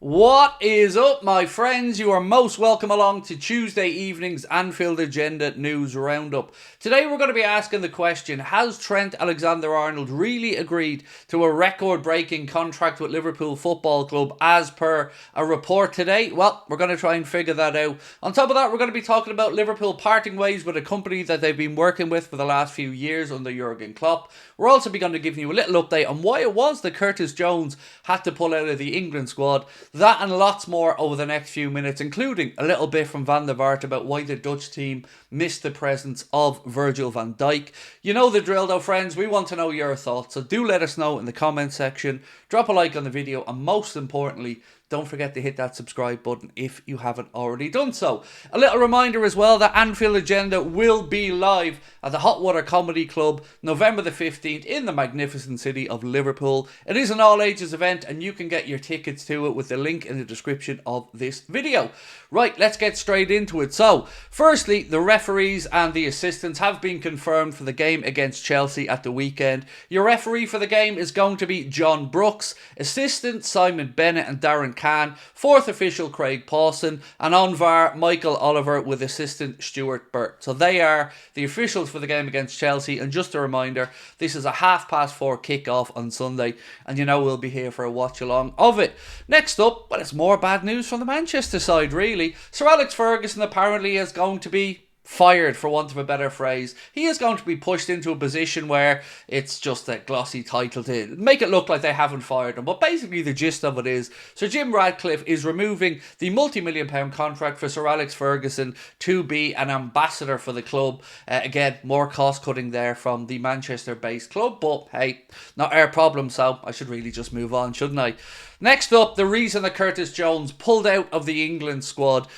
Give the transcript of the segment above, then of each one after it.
What is up, my friends? You are most welcome along to Tuesday evening's Anfield Agenda News Roundup. Today we're going to be asking the question, has Trent Alexander-Arnold really agreed to a record-breaking contract with Liverpool Football Club as per a report today? Well, we're going to try and figure that out. On top of that, we're going to be talking about Liverpool parting ways with a company that they've been working with for the last few years under Jurgen Klopp. We're also going to give you a little update on why it was that Curtis Jones had to pull out of the England squad. That and lots more over the next few minutes, including a little bit from Van der Vaart about why the Dutch team missed the presence of Virgil van Dijk. You know the drill though, friends. We want to know your thoughts, so do let us know in the comment section. Drop a like on the video, and most importantly, don't forget to hit that subscribe button if you haven't already done so. A little reminder as well that Anfield Agenda will be live at the Hot Water Comedy Club November the 15th in the magnificent city of Liverpool. It is an all-ages event and you can get your tickets to it with the link in the description of this video. Right, let's get straight into it. So, firstly, the referees and the assistants have been confirmed for the game against Chelsea at the weekend. Your referee for the game is going to be John Brooks, assistant Simon Bennett and Darren Can, fourth official Craig Pawson, and on VAR Michael Oliver with assistant Stuart Burt. So they are the officials for the game against Chelsea, and just a reminder, this is a 4:30 kick-off on Sunday, and you know we'll be here for a watch-along of it. Next up, well, it's more bad news from the Manchester side, really. Sir Alex Ferguson apparently is going to be fired, for want of a better phrase. He is going to be pushed into a position where it's just a glossy title to make it look like they haven't fired him. But basically the gist of it is Sir Jim Ratcliffe is removing the multi-million-pound contract for Sir Alex Ferguson to be an ambassador for the club. Again, more cost cutting there from the Manchester-based club, but hey, not our problem, so I should really just move on, shouldn't I? Next up, the reason that Curtis Jones pulled out of the England squad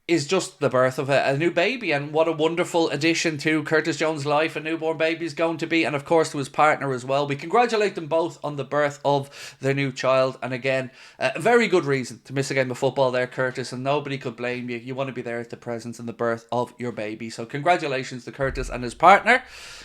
is just the birth of a new baby, and what a wonderful addition to Curtis Jones' life a newborn baby is going to be, and of course to his partner as well. We congratulate them both on the birth of their new child, and again, a very good reason to miss a game of football there, Curtis, and nobody could blame you. You want to be there at the presence and the birth of your baby, so congratulations to Curtis and his partner.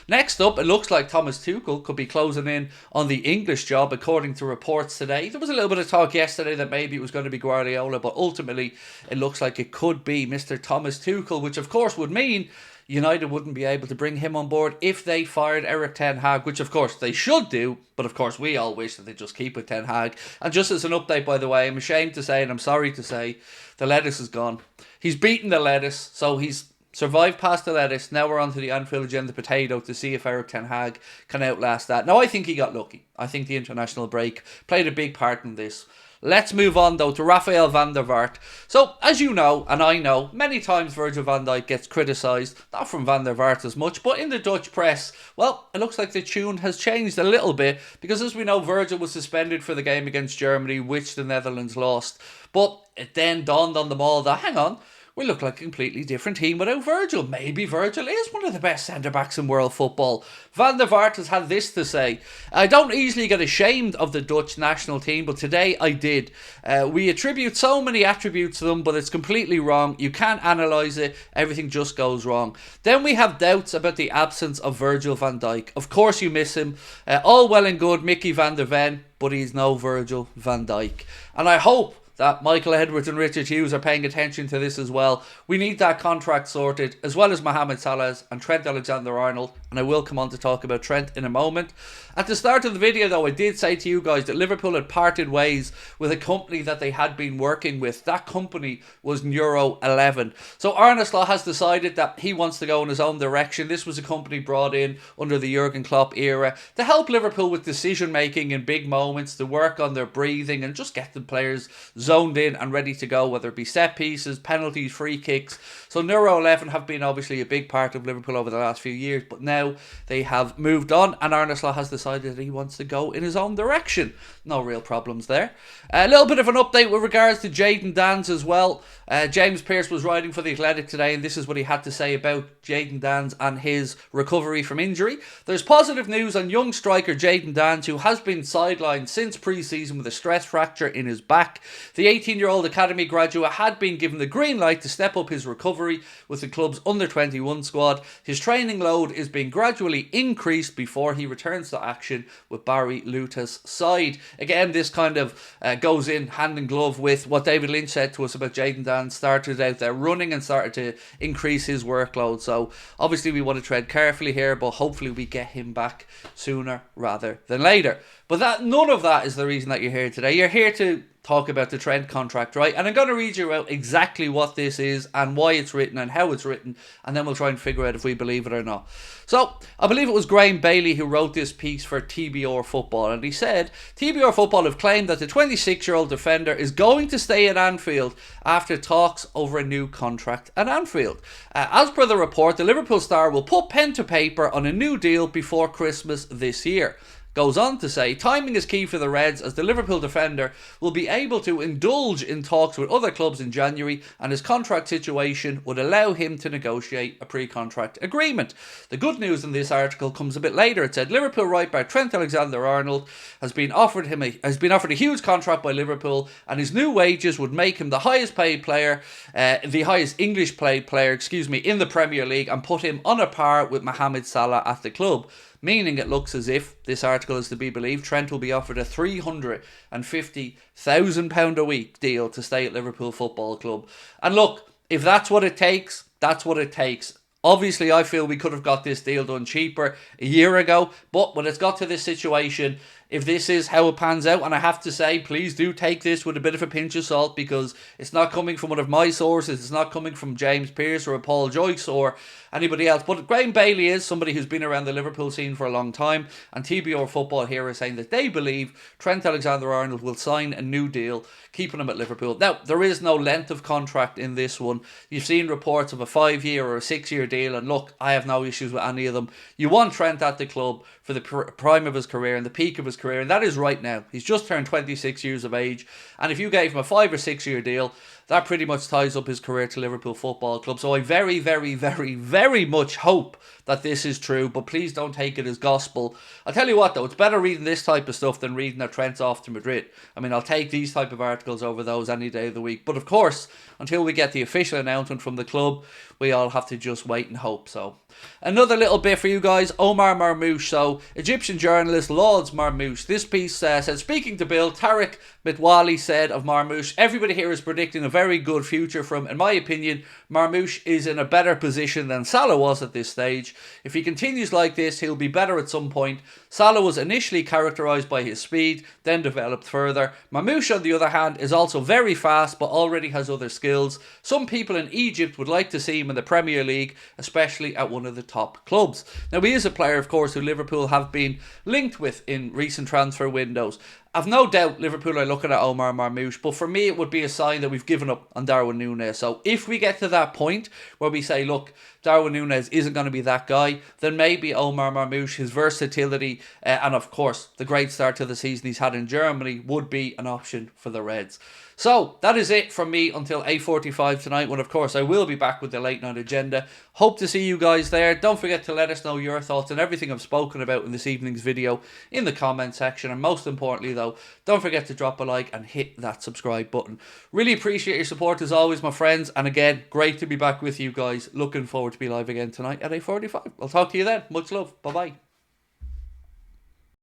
Next up, it looks like Thomas Tuchel could be closing in on the English job according to reports today. There was a little bit of talk yesterday that maybe it was going to be Guardiola, but ultimately it looks like it could be Mr. Thomas Tuchel, which of course would mean United wouldn't be able to bring him on board if they fired Eric Ten Hag, which of course they should do, but of course we all wish that they just keep with Ten Hag. And just as an update, by the way, I'm ashamed to say, and I'm sorry to say, the lettuce is gone. He's beaten the lettuce, so he's survived past the lettuce. Now we're on to the Anfield Agenda potato to see if Eric Ten Hag can outlast that. Now I think he got lucky. I think the international break played a big part in this. Let's move on though to Rafael van der Vaart. So, as you know, and I know, many times Virgil van Dijk gets criticised, not from Van der Vaart as much, but in the Dutch press, well, it looks like the tune has changed a little bit, because as we know, Virgil was suspended for the game against Germany, which the Netherlands lost. But it then dawned on them all that, hang on, we look like a completely different team without Virgil. Maybe Virgil is one of the best centre-backs in world football. Van der Vaart has had this to say: I don't easily get ashamed of the Dutch national team, but today I did. We attribute so many attributes to them, but it's completely wrong. You can't analyse it. Everything just goes wrong. Then we have doubts about the absence of Virgil van Dijk. Of course you miss him. All well and good, Mickey van der Ven, but he's no Virgil van Dijk. And I hope that Michael Edwards and Richard Hughes are paying attention to this as well. We need that contract sorted, as well as Mohamed Salah's and Trent Alexander-Arnold, and I will come on to talk about Trent in a moment. At the start of the video though, I did say to you guys that Liverpool had parted ways with a company that they had been working with. That company was Neuro 11. So Arne Slot has decided that he wants to go in his own direction. This was a company brought in under the Jurgen Klopp era to help Liverpool with decision making in big moments, to work on their breathing and just get the players zoned in and ready to go, whether it be set pieces, penalties, free kicks. So Neuro 11 have been obviously a big part of Liverpool over the last few years, but now they have moved on, and Arne Slot has decided that he wants to go in his own direction. No real problems there. A little bit of an update with regards to Jayden DANNS as well. James Pearce was writing for The Athletic today, and this is what he had to say about Jayden DANNS and his recovery from injury. There's positive news on young striker Jayden DANNS, who has been sidelined since pre-season with a stress fracture in his back. The 18-year-old academy graduate had been given the green light to step up his recovery with the club's under-21 squad. His training load is being being gradually increased before he returns to action with Barry Luta's side. Again, this kind of goes in hand in glove with what David Lynch said to us about Jayden DANNS. Started out there running and started to increase his workload. So obviously we want to tread carefully here, but hopefully we get him back sooner rather than later. But none of that is the reason that you're here today. You're here to talk about the Trent contract, right? And I'm going to read you out exactly what this is and why it's written and how it's written, and then we'll try and figure out if we believe it or not. So, I believe it was Graham Bailey who wrote this piece for TBR Football, and he said, TBR Football have claimed that the 26-year-old defender is going to stay at Anfield after talks over a new contract at Anfield. As per the report, the Liverpool star will put pen to paper on a new deal before Christmas this year. Goes on to say, timing is key for the Reds as the Liverpool defender will be able to indulge in talks with other clubs in January, and his contract situation would allow him to negotiate a pre-contract agreement. The good news in this article comes a bit later. It said Liverpool right back Trent Alexander-Arnold has been offered a huge contract by Liverpool, and his new wages would make him the highest paid player, the highest English paid player, in the Premier League, and put him on a par with Mohamed Salah at the club. Meaning it looks as if, this article is to be believed, Trent will be offered a £350,000 a week deal to stay at Liverpool Football Club. And look, if that's what it takes, that's what it takes. Obviously, I feel we could have got this deal done cheaper a year ago, but when it's got to this situation, if this is how it pans out, and I have to say, please do take this with a bit of a pinch of salt, because it's not coming from one of my sources, it's not coming from James Pearce or a Paul Joyce or anybody else, but Graham Bailey is somebody who's been around the Liverpool scene for a long time, and TBR Football here is saying that they believe Trent Alexander-Arnold will sign a new deal, keeping him at Liverpool. Now, there is no length of contract in this one. You've seen reports of a 5-year or a 6-year deal, and look, I have no issues with any of them. You want Trent at the club for the prime of his career and the peak of his career, and that is right now. He's just turned 26 years of age, and if you gave him a 5 or 6 year deal, that pretty much ties up his career to Liverpool Football Club. So I very, very, very, very much hope that this is true, but please don't take it as gospel. I'll tell you what though, it's better reading this type of stuff than reading that Trent's off to Madrid. I mean, I'll take these type of articles over those any day of the week. But of course, until we get the official announcement from the club, we all have to just wait and hope. So another little bit for you guys, Omar Maro. So Egyptian journalist Lauds Marmoush. This piece said, speaking to Bill, Tariq Mitwali said of Marmoush, everybody here is predicting a very good future for him. In my opinion, Marmoush is in a better position than Salah was at this stage. If he continues like this, he'll be better at some point. Salah was initially characterised by his speed, then developed further. Marmoush, on the other hand, is also very fast, but already has other skills. Some people in Egypt would like to see him in the Premier League, especially at one of the top clubs. Now, he is a player, of course, who Liverpool have been linked with in recent transfer windows. I've no doubt Liverpool are looking at Omar Marmoush, but for me it would be a sign that we've given up on Darwin Núñez. So if we get to that point where we say, look, Darwin Núñez isn't going to be that guy, then maybe Omar Marmoush, his versatility and of course the great start to the season he's had in Germany would be an option for the Reds. So that is it from me until 8:45 tonight, when of course I will be back with the late night agenda. Hope to see you guys there. Don't forget to let us know your thoughts on everything I've spoken about in this evening's video in the comment section, and most importantly though, don't forget to drop a like and hit that subscribe button. Really appreciate your support as always, my friends, and again, great to be back with you guys. Looking forward to be live again tonight at 8:45. I'll talk to you then. Much love. Bye bye.